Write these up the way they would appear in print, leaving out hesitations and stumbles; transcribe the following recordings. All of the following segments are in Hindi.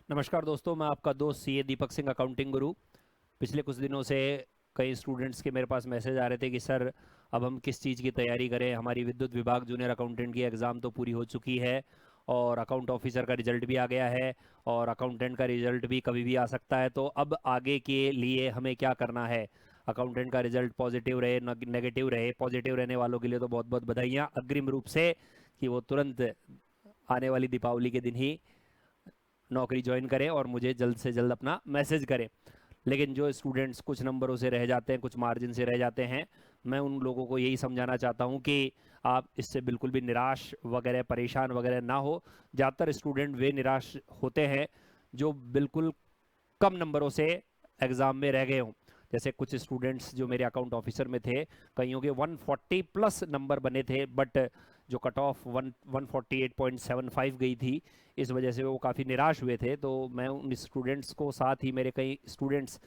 नमस्कार दोस्तों, मैं आपका दोस्त सीए दीपक सिंह, अकाउंटिंग गुरु। पिछले कुछ दिनों से कई स्टूडेंट्स के मेरे पास मैसेज आ रहे थे कि सर अब हम किस चीज़ की तैयारी करें। हमारी विद्युत विभाग जूनियर अकाउंटेंट की एग्ज़ाम तो पूरी हो चुकी है और अकाउंट ऑफिसर का रिजल्ट भी आ गया है और अकाउंटेंट का रिजल्ट भी कभी भी आ सकता है। तो अब आगे के लिए हमें क्या करना है? अकाउंटेंट का रिजल्ट पॉजिटिव रहे, नेगेटिव रहे। पॉजिटिव रहने वालों के लिए तो बहुत बहुत बधाइयाँ अग्रिम रूप से कि वो तुरंत आने वाली दीपावली के दिन ही नौकरी ज्वाइन करें और मुझे जल्द से जल्द अपना मैसेज करें। लेकिन जो स्टूडेंट्स कुछ नंबरों से रह जाते हैं, कुछ मार्जिन से रह जाते हैं, मैं उन लोगों को यही समझाना चाहता हूं कि आप इससे बिल्कुल भी निराश वगैरह, परेशान वगैरह ना हो। ज़्यादातर स्टूडेंट वे निराश होते हैं जो बिल्कुल कम नंबरों से एग्ज़ाम में रह गए हों। जैसे कुछ स्टूडेंट्स जो मेरे अकाउंट ऑफिसर में थे, कईयों के 140 प्लस नंबर बने थे, बट जो कट ऑफ 148.75 गई थी, इस वजह से वो काफ़ी निराश हुए थे। तो मैं उन स्टूडेंट्स को, साथ ही मेरे कई स्टूडेंट्स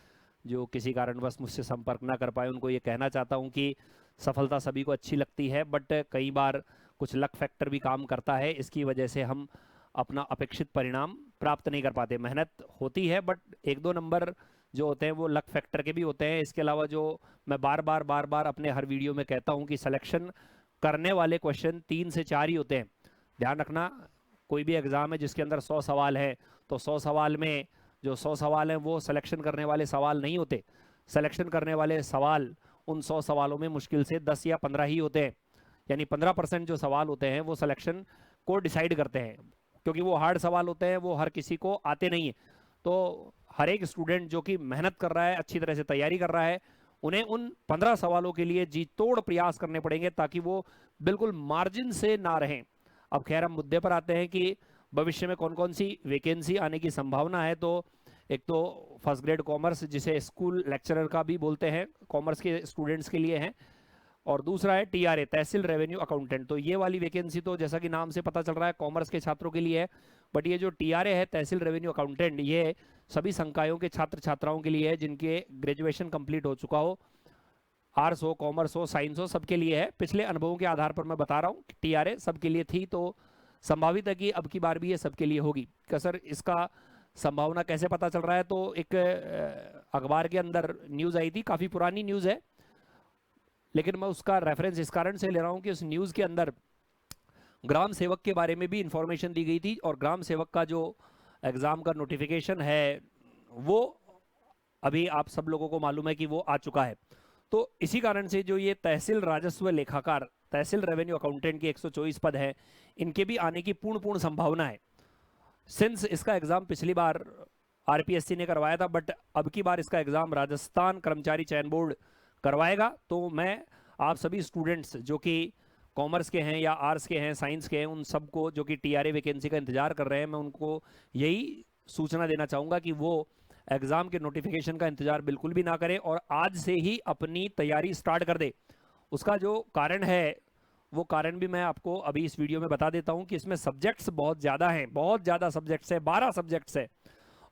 जो किसी कारणवश मुझसे संपर्क ना कर पाए, उनको ये कहना चाहता हूँ कि सफलता सभी को अच्छी लगती है, बट कई बार कुछ लक फैक्टर भी काम करता है। इसकी वजह से हम अपना अपेक्षित परिणाम प्राप्त नहीं कर पाते। मेहनत होती है, बट एक दो नंबर जो होते हैं वो लक फैक्टर के भी होते हैं। इसके अलावा जो मैं बार बार अपने हर वीडियो में कहता हूं कि सिलेक्शन करने वाले क्वेश्चन 3 से 4 ही होते हैं। ध्यान रखना, कोई भी एग्जाम है जिसके अंदर 100 सवाल है, तो 100 सवाल में जो 100 सवाल हैं वो सिलेक्शन करने वाले सवाल नहीं होते। सिलेक्शन करने वाले सवाल उन 100 सवालों में मुश्किल से 10 या 15 ही होते हैं। यानी 15% जो सवाल होते हैं वो सिलेक्शन को डिसाइड करते हैं, क्योंकि वो हार्ड सवाल होते हैं, वो हर किसी को आते नहीं है। तो हर एक स्टूडेंट जो कि मेहनत कर रहा है, अच्छी तरह से तैयारी कर रहा है, उन्हें उन 15 सवालों के लिए जी तोड़ प्रयास करने पड़ेंगे ताकि वो बिल्कुल मार्जिन से ना रहें। अब खैर हम मुद्दे पर आते हैं कि भविष्य में कौन कौन सी वैकेंसी आने की संभावना है। तो एक तो फर्स्ट ग्रेड कॉमर्स, जिसे स्कूल लेक्चरर का भी बोलते हैं, कॉमर्स के स्टूडेंट्स के लिए है। और दूसरा है टीआरए, तहसील रेवेन्यू अकाउंटेंट। तो ये वाली वैकेंसी तो जैसा कि नाम से पता चल रहा है कॉमर्स के छात्रों के लिए है, बट ये जो टीआरए है, तहसील रेवेन्यू अकाउंटेंट, ये सभी संकायों के छात्र छात्राओं के लिए है जिनके ग्रेजुएशन कंप्लीट हो चुका हो। आर्ट्स हो, कॉमर्स हो, साइंस हो, सबके लिए है। पिछले अनुभवों के आधार पर मैं बता रहा हूँ कि टीआरए सबके लिए थी, तो संभावित है कि अब की बार भी ये सबके लिए होगी। क्या सर इसका संभावना कैसे पता चल रहा है? तो एक अखबार के अंदर न्यूज़ आई थी, काफ़ी पुरानी न्यूज़ है, लेकिन मैं उसका रेफरेंस इस कारण से ले रहा हूं कि उस न्यूज़ के अंदर ग्राम सेवक के बारे में भी इंफॉर्मेशन दी गई थी, और ग्राम सेवक का जो एग्ज़ाम का नोटिफिकेशन है वो अभी आप सब लोगों को मालूम है कि वो आ चुका है। तो इसी कारण से जो ये तहसील राजस्व लेखाकार, तहसील रेवेन्यू अकाउंटेंट की 124 पद है, इनके भी आने की पूर्ण संभावना है। सिंस इसका एग्ज़ाम पिछली बार आरपीएससी ने करवाया था, बट अब की बार इसका एग्ज़ाम राजस्थान कर्मचारी चयन बोर्ड करवाएगा। तो मैं आप सभी स्टूडेंट्स जो कि कॉमर्स के हैं या आर्ट्स के हैं, साइंस के हैं, उन सबको जो कि टीआरए वैकेंसी का इंतजार कर रहे हैं, मैं उनको यही सूचना देना चाहूँगा कि वो एग्ज़ाम के नोटिफिकेशन का इंतजार बिल्कुल भी ना करें और आज से ही अपनी तैयारी स्टार्ट कर दे। उसका जो कारण है वो कारण भी मैं आपको अभी इस वीडियो में बता देता हूं कि इसमें सब्जेक्ट्स बहुत ज़्यादा हैं, बहुत ज़्यादा सब्जेक्ट्स है, 12 सब्जेक्ट्स है,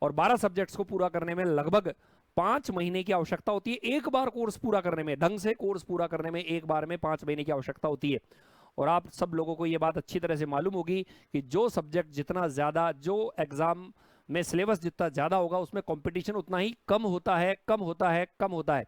और 12 सब्जेक्ट्स को पूरा करने में लगभग 5 महीने की आवश्यकता होती है। एक बार कोर्स पूरा करने में, ढंग से कोर्स पूरा करने में एक बार में 5 महीने की आवश्यकता होती है। और आप सब लोगों को ये बात अच्छी तरह से मालूम होगी कि जो सब्जेक्ट जितना ज़्यादा, जो एग्ज़ाम में सिलेबस जितना ज़्यादा होगा, उसमें कंपटीशन उतना ही कम होता है, कम होता है, कम होता है।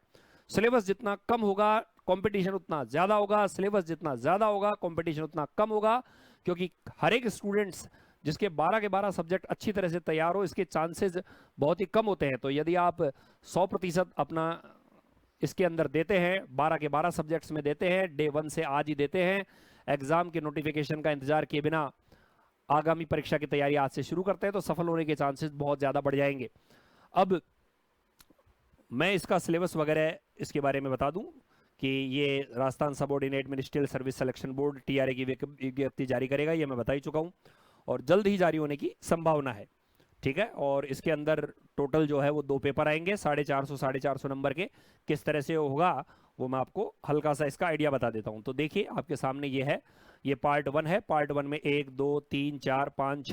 सिलेबस जितना कम होगा कंपटीशन उतना ज़्यादा होगा, सिलेबस जितना ज़्यादा होगा कंपटीशन उतना कम होगा, क्योंकि हर एक स्टूडेंट्स जिसके 12 के 12 सब्जेक्ट अच्छी तरह से तैयार हो, इसके चांसेस बहुत ही कम होते हैं। तो यदि आप 100% अपना इसके अंदर देते हैं, 12 के 12 सब्जेक्ट्स में देते हैं, डे 1 से आज ही देते हैं, एग्जाम के नोटिफिकेशन का इंतजार किए बिना आगामी परीक्षा की तैयारी आज से शुरू करते हैं, तो सफल होने के चांसेस बहुत ज़्यादा बढ़ जाएंगे। अब मैं इसका सिलेबस वगैरह इसके बारे में बता दूं कि ये Rajasthan subordinate ministerial service selection board TRE की विज्ञप्ति जारी करेगा, ये मैं बता ही चुका हूं, और जल्द ही जारी होने की संभावना है। ठीक है, और इसके अंदर टोटल जो है वो 2 पेपर आएंगे, 450 नंबर के। किस तरह से होगा वो मैं आपको हल्का सा इसका आइडिया बता देता हूं। तो देखिए आपके सामने ये है, ये पार्ट 1 है। पार्ट 1 में 1 2 3 4 5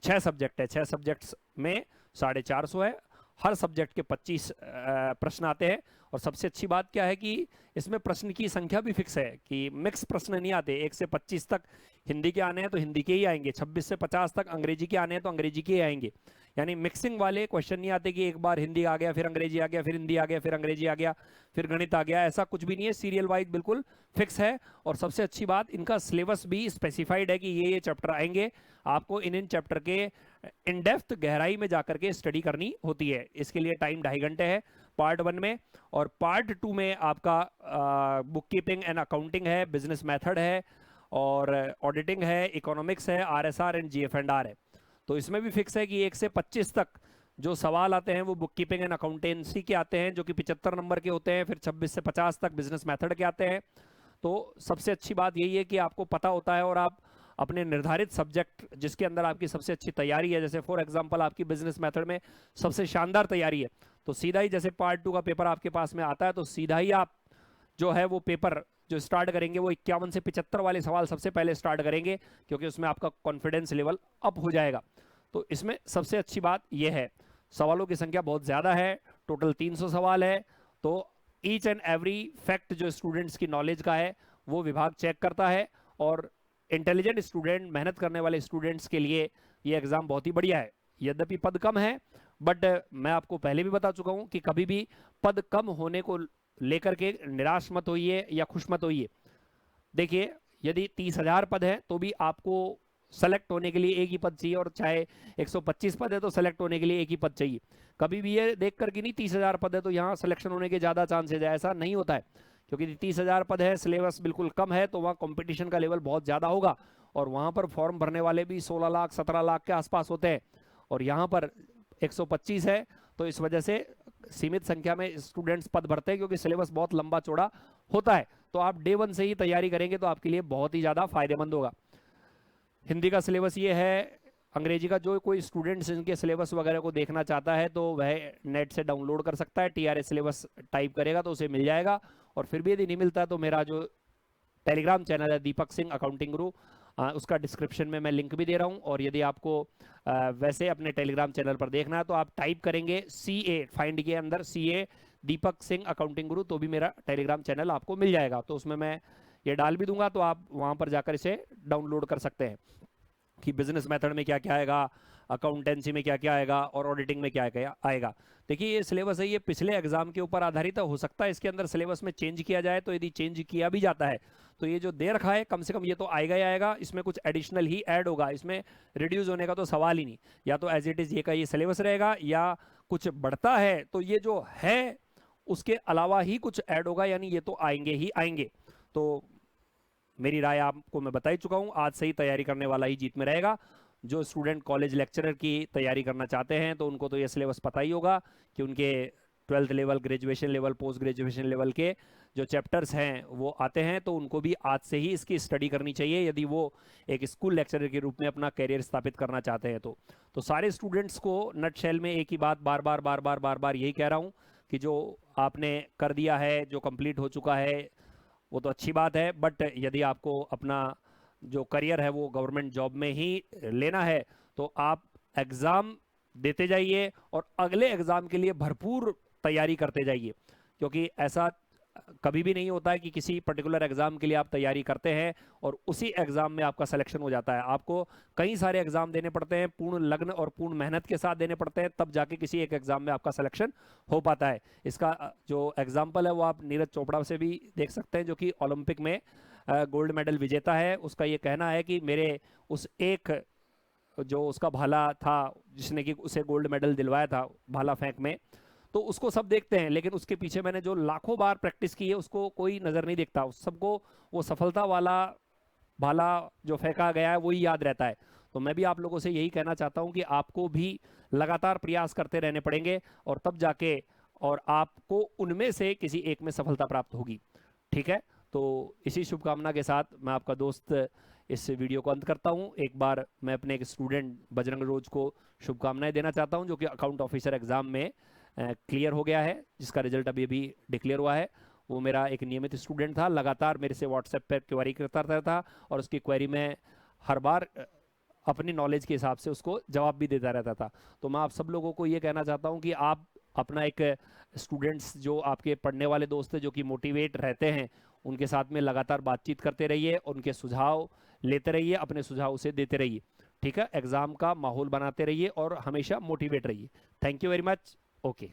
6 सब्जेक्ट है। 6 सब्जेक्ट्स में 450 है। हर सब्जेक्ट के 25 प्रश्न आते हैं, और सबसे अच्छी बात क्या है कि इसमें प्रश्न की संख्या भी फिक्स है कि मिक्स प्रश्न नहीं आते। 1 से 25 तक हिंदी के आने हैं तो हिंदी के ही आएंगे, 26 से 50 तक अंग्रेजी के आने हैं तो अंग्रेजी के ही आएंगे। यानी मिक्सिंग वाले क्वेश्चन नहीं आते कि एक बार हिंदी आ गया फिर अंग्रेजी आ गया फिर हिंदी आ गया फिर अंग्रेजी आ गया फिर गणित आ गया, ऐसा कुछ भी नहीं है। सीरियल वाइज बिल्कुल फिक्स है। और सबसे अच्छी बात, इनका सिलेबस भी स्पेसिफाइड है कि ये चैप्टर आएंगे, आपको इन चैप्टर के इन डेप्थ गहराई में जाकर के स्टडी करनी होती है। इसके लिए टाइम 2.5 घंटे है पार्ट 1 में, और पार्ट 2 में आपका बुक कीपिंग एंड अकाउंटिंग है, बिजनेस मेथड है, और ऑडिटिंग है, इकोनॉमिक्स है, आरएसआर एंड जीएफएनआर है। तो इसमें भी फिक्स है कि 1 से 25 तक जो सवाल आते हैं वो बुक कीपिंग एंड अकाउंटेंसी के आते हैं, जो कि 75 नंबर के होते हैं। फिर 26 से 50 तक बिजनेस मेथड के आते हैं। तो सबसे अच्छी बात यही है कि आपको पता होता है और आप अपने निर्धारित सब्जेक्ट जिसके अंदर आपकी सबसे अच्छी तैयारी है, जैसे फॉर एग्जांपल आपकी बिजनेस मेथड में सबसे शानदार तैयारी है, तो सीधा ही जैसे पार्ट 2 का पेपर आपके पास में आता है तो सीधा ही आप जो है वो पेपर जो स्टार्ट करेंगे वो 51 से 75 वाले सवाल सबसे पहले स्टार्ट करेंगे, क्योंकि उसमें आपका कॉन्फिडेंस लेवल अप हो जाएगा। तो इसमें सबसे अच्छी बात यह है, सवालों की संख्या बहुत ज़्यादा है, टोटल 300 सवाल है। तो ईच एंड एवरी फैक्ट जो स्टूडेंट्स की नॉलेज का है वो विभाग चेक करता है, और इंटेलिजेंट स्टूडेंट, मेहनत करने वाले स्टूडेंट्स के लिए ये एग्ज़ाम बहुत ही बढ़िया है। यद्यपि पद कम है, बट मैं आपको पहले भी बता चुका हूँ कि कभी भी पद कम होने को लेकर के निराश मत होइए या खुश मत होइए। देखिए, यदि 30,000 पद है तो भी आपको सेलेक्ट होने के लिए एक ही पद चाहिए, और चाहे 125 पद है तो सेलेक्ट होने के लिए एक ही पद चाहिए। कभी भी ये देख कर कि नहीं 30,000 पद है तो यहाँ सिलेक्शन होने के ज़्यादा चांसेज है, ऐसा नहीं होता है। क्योंकि 30,000 पद है, सिलेबस बिल्कुल कम है, तो वहाँ कंपटीशन का लेवल बहुत ज़्यादा होगा, और वहाँ पर फॉर्म भरने वाले भी 16 लाख 17 लाख के आसपास होते हैं, और यहाँ पर 125 है। तो इस वजह से सीमित संख्या में स्टूडेंट्स पद भरते हैं, क्योंकि सिलेबस बहुत लंबा चौड़ा होता है। तो आप डे 1 से ही तैयारी करेंगे तो आपके लिए बहुत ही ज़्यादा फायदेमंद होगा। हिंदी का सिलेबस ये है। अंग्रेजी का जो कोई स्टूडेंट्स इनके सिलेबस वगैरह को देखना चाहता है तो वह नेट से डाउनलोड कर सकता है, टीआरएस सिलेबस टाइप करेगा तो उसे मिल जाएगा। और फिर भी यदि नहीं मिलता तो मेरा जो टेलीग्राम चैनल है दीपक सिंह अकाउंटिंग गुरु, उसका डिस्क्रिप्शन में मैं लिंक भी दे रहा हूँ। और यदि आपको वैसे अपने टेलीग्राम चैनल पर देखना है तो आप टाइप करेंगे CA, फाइंड के अंदर CA दीपक सिंह अकाउंटिंग गुरु, तो भी मेरा टेलीग्राम चैनल आपको मिल जाएगा। तो उसमें मैं ये डाल भी दूंगा, तो आप वहाँ पर जाकर इसे डाउनलोड कर सकते हैं कि बिजनेस मेथड में क्या क्या आएगा, अकाउंटेंसी में क्या क्या आएगा, और ऑडिटिंग में क्या क्या आएगा। देखिए, ये सिलेबस है, ये पिछले एग्जाम के ऊपर आधारित है। हो सकता है इसके अंदर सिलेबस में चेंज किया जाए, तो यदि चेंज किया भी जाता है तो ये जो दे रखा है कम से कम ये तो आएगा ही आएगा, इसमें कुछ एडिशनल ही ऐड होगा, इसमें रिड्यूस होने का तो सवाल ही नहीं। या तो एज इट इज ये का ये सिलेबस रहेगा, या कुछ बढ़ता है तो ये जो है उसके अलावा ही कुछ ऐड होगा, यानी ये तो आएंगे ही आएंगे। तो मेरी राय आपको मैं बता ही चुका हूँ, आज से ही तैयारी करने वाला ही जीत में रहेगा। जो स्टूडेंट कॉलेज लेक्चरर की तैयारी करना चाहते हैं तो उनको तो ये सिलेबस पता ही होगा कि उनके 12th level, graduation level, post graduation level के जो चैप्टर्स हैं वो आते हैं, तो उनको भी आज से ही इसकी स्टडी करनी चाहिए यदि वो एक स्कूल लेक्चरर के रूप में अपना करियर स्थापित करना चाहते हैं। तो सारे स्टूडेंट्स को नटशेल में एक ही बात बार बार यही कह रहा हूँ कि जो आपने कर दिया है, जो कंप्लीट हो चुका है वो तो अच्छी बात है, बट यदि आपको अपना जो करियर है वो गवर्नमेंट जॉब में ही लेना है तो आप एग्ज़ाम देते जाइए और अगले एग्ज़ाम के लिए भरपूर तैयारी करते जाइए। क्योंकि ऐसा कभी भी नहीं होता है कि किसी पर्टिकुलर एग्ज़ाम के लिए आप तैयारी करते हैं और उसी एग्ज़ाम में आपका सिलेक्शन हो जाता है। आपको कई सारे एग्ज़ाम देने पड़ते हैं, पूर्ण लग्न और पूर्ण मेहनत के साथ देने पड़ते हैं, तब जाके किसी एक एग्ज़ाम में आपका सिलेक्शन हो पाता है। इसका जो एग्जाम्पल है वो आप नीरज चोपड़ा से भी देख सकते हैं, जो कि ओलंपिक में गोल्ड मेडल विजेता है। उसका ये कहना है कि मेरे उस एक जो उसका भाला था जिसने कि उसे गोल्ड मेडल दिलवाया था भाला फेंक में, तो उसको सब देखते हैं, लेकिन उसके पीछे मैंने जो लाखों बार प्रैक्टिस की है उसको कोई नज़र नहीं देखता। उस सबको वो सफलता वाला भाला जो फेंका गया है वही याद रहता है। तो मैं भी आप लोगों से यही कहना चाहता हूं कि आपको भी लगातार प्रयास करते रहने पड़ेंगे, और तब जाके और आपको उनमें से किसी एक में सफलता प्राप्त होगी। ठीक है, तो इसी शुभकामना के साथ मैं आपका दोस्त इस वीडियो को अंत करता हूं। एक बार मैं अपने एक स्टूडेंट बजरंग रोज को शुभकामनाएं देना चाहता हूं, जो कि अकाउंट ऑफिसर एग्जाम में क्लियर हो गया है, जिसका रिजल्ट अभी डिक्लेयर हुआ है। वो मेरा एक नियमित स्टूडेंट था, लगातार मेरे से व्हाट्सएप पर क्वेरी करता रहता था, और उसकी क्वेरी में हर बार अपनी नॉलेज के हिसाब से उसको जवाब भी देता रहता था। तो मैं आप सब लोगों को ये कहना चाहता हूँ कि आप अपना एक स्टूडेंट्स जो आपके पढ़ने वाले दोस्त हैं जो कि मोटिवेट रहते हैं, उनके साथ में लगातार बातचीत करते रहिए, उनके सुझाव लेते रहिए, अपने सुझाव उसे देते रहिए। ठीक है, एग्जाम का माहौल बनाते रहिए और हमेशा मोटिवेट रहिए। Thank you very much. Okay.